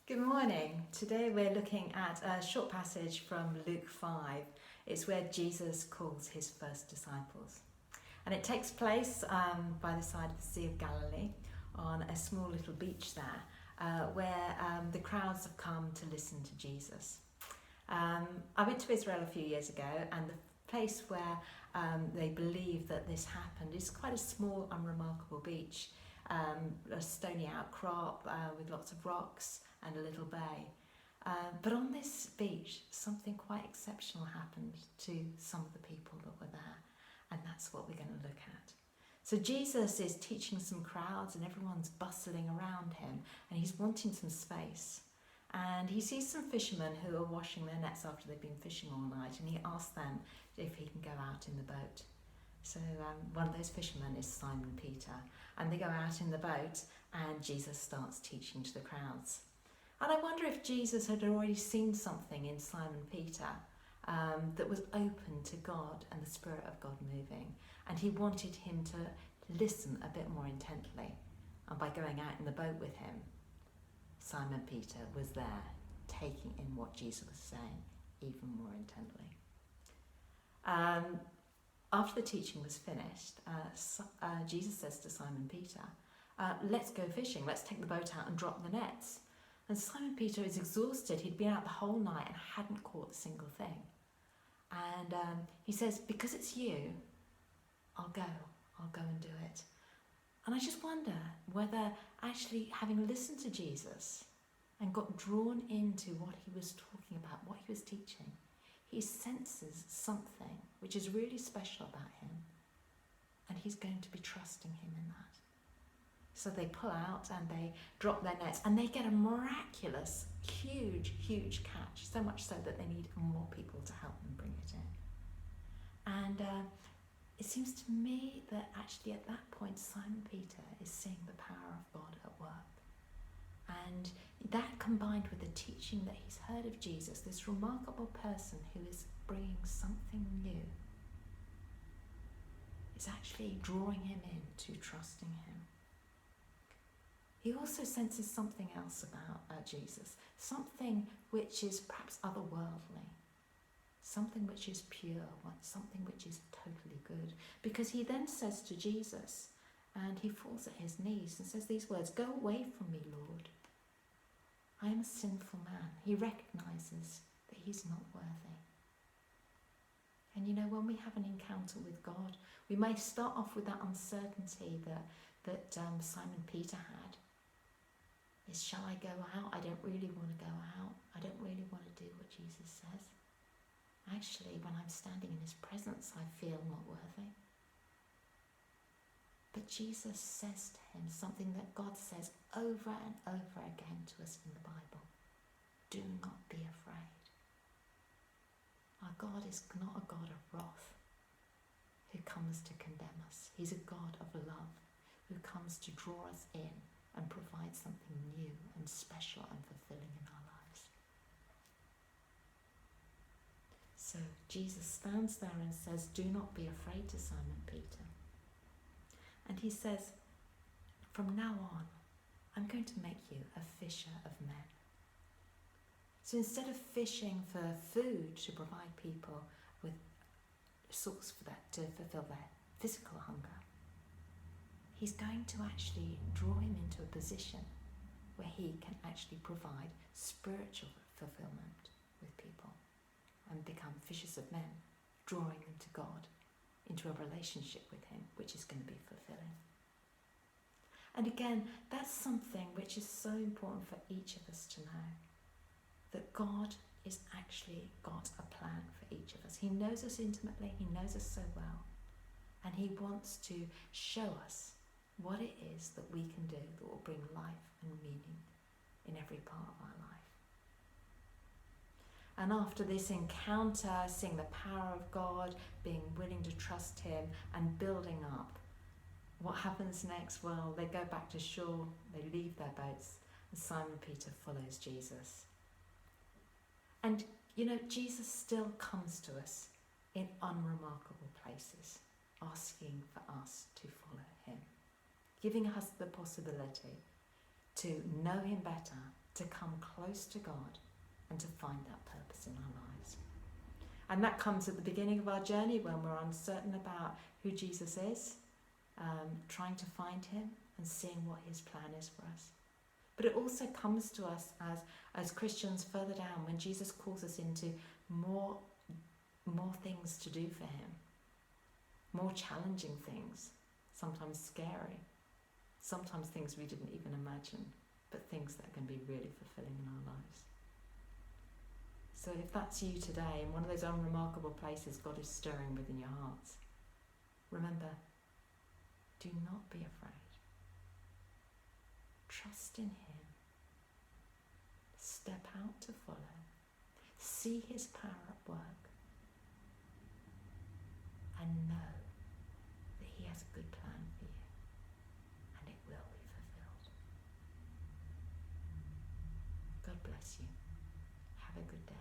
Good morning. Today we're looking at a short passage from Luke 5. It's where Jesus calls his first disciples. And it takes place by the side of the Sea of Galilee on a small little beach there where the crowds have come to listen to Jesus. I went to Israel a few years ago, and the place where they believe that this happened is quite a small, unremarkable beach. A stony outcrop with lots of rocks and a little bay. But on this beach, something quite exceptional happened to some of the people that were there, and that's what we're going to look at. So Jesus is teaching some crowds, and everyone's bustling around him, and he's wanting some space. And he sees some fishermen who are washing their nets after they've been fishing all night, and he asks them if he can go out in the boat. So one of those fishermen is Simon Peter, and they go out in the boat, and Jesus starts teaching to the crowds. And I wonder if Jesus had already seen something in Simon Peter that was open to God and the Spirit of God moving, and he wanted him to listen a bit more intently. And by going out in the boat with him, Simon Peter was there taking in what Jesus was saying even more intently. After the teaching was finished, Jesus says to Simon Peter, let's go fishing, let's take the boat out and drop the nets. And Simon Peter is exhausted. He'd been out the whole night and hadn't caught a single thing. And he says, because it's you, I'll go and do it. And I just wonder whether actually having listened to Jesus and got drawn into what he was talking about, what he was teaching, he senses something which is really special about him, and he's going to be trusting him in that. So they pull out and they drop their nets, and they get a miraculous, huge catch, so much so that they need more people to help them bring it in. And it seems to me that actually at that point Simon Peter is seeing the power of God at work. And that, combined with the teaching that he's heard of Jesus, this remarkable person who is bringing something new, is actually drawing him into trusting him. He also senses something else about Jesus, something which is perhaps otherworldly, something which is pure, something which is totally good. Because he then says to Jesus, and he falls at his knees and says these words, "Go away from me, Lord. I am a sinful man." He recognises that he's not worthy. And you know, when we have an encounter with God, we may start off with that uncertainty that Simon Peter had. Shall I go out? I don't really want to go out. I don't really want to do what Jesus says. Actually, when I'm standing in his presence, I feel not worthy. But Jesus says to him something that God says over and over again to us in the Bible. Do not be afraid. Our God is not a God of wrath who comes to condemn us. He's a God of love who comes to draw us in and provide something new and special and fulfilling in our lives. So Jesus stands there and says, "Do not be afraid," to Simon Peter. And he says, "From now on, I'm going to make you a fisher of men." So instead of fishing for food to provide people with a source for that, to fulfill their physical hunger, he's going to actually draw him into a position where he can actually provide spiritual fulfillment with people and become fishers of men, drawing them to God, into a relationship with him, which is going to be fulfilling. And again, that's something which is so important for each of us to know, that God is actually got a plan for each of us. He knows us intimately, he knows us so well, and he wants to show us what it is that we can do that will bring life and meaning in every part of our life. And after this encounter, seeing the power of God, being willing to trust him and building up, what happens next? Well, they go back to shore, they leave their boats, and Simon Peter follows Jesus. And you know, Jesus still comes to us in unremarkable places, asking for us to follow him, giving us the possibility to know him better, to come close to God and to find that purpose in our lives. And that comes at the beginning of our journey when we're uncertain about who Jesus is, trying to find him and seeing what his plan is for us. But it also comes to us as Christians further down when Jesus calls us into more things to do for him, more challenging things, sometimes scary, sometimes things we didn't even imagine, but things that can be really fulfilling in our lives. So if that's you today, in one of those unremarkable places God is stirring within your hearts, remember, do not be afraid. Trust in him. Step out to follow. See his power at work. And know that he has a good plan for you. And it will be fulfilled. God bless you. Have a good day.